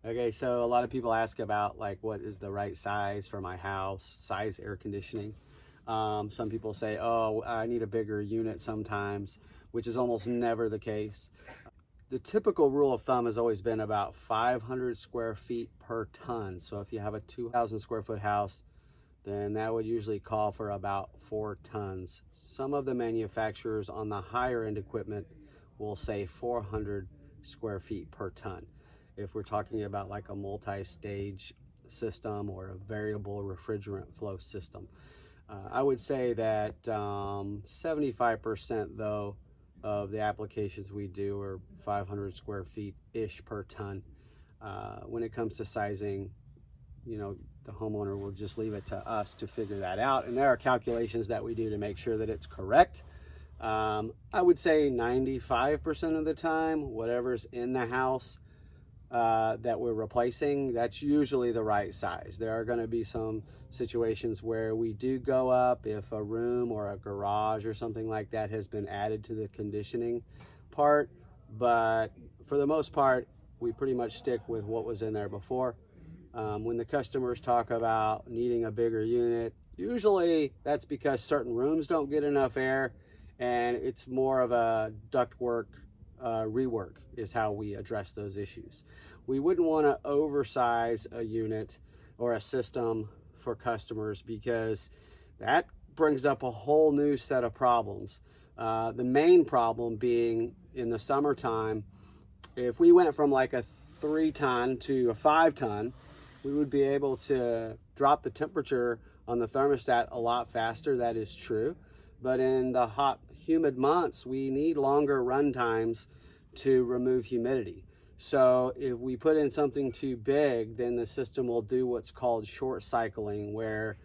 Okay, so a lot of people ask about like what is the right size for my house, size air conditioning. Some people say, oh, I need a bigger unit sometimes, which is almost never the case. The typical rule of thumb has always been about 500 square feet per ton. So if you have a 2,000 square foot house, then that would usually call for about 4 tons. Some of the manufacturers on the higher end equipment will say 400 square feet per ton. If we're talking about like a multi-stage system or a variable refrigerant flow system. I would say that 75% though of the applications we do are 500 square feet ish per ton. When it comes to sizing, the homeowner will just leave it to us to figure that out. And there are calculations that we do to make sure that it's correct. I would say 95% of the time, whatever's in the house that we're replacing, that's usually the right size. There are going to be some situations where we do go up if a room or a garage or something like that has been added to the conditioning part, but for the most part, we pretty much stick with what was in there before. When the customers talk about needing a bigger unit, usually that's because certain rooms don't get enough air, and it's more of a ductwork rework is how we address those issues. We wouldn't want to oversize a unit or a system for customers because that brings up a whole new set of problems. The main problem being in the summertime, if we went from like a 3-ton to a 5-ton, we would be able to drop the temperature on the thermostat a lot faster. That is true. But in the hot, humid months, we need longer run times to remove humidity. So if we put in something too big, then the system will do what's called short cycling, where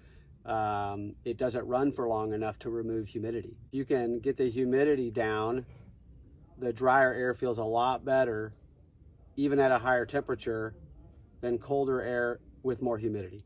it doesn't run for long enough to remove humidity. You can get the humidity down, the drier air feels a lot better, even at a higher temperature, than colder air with more humidity.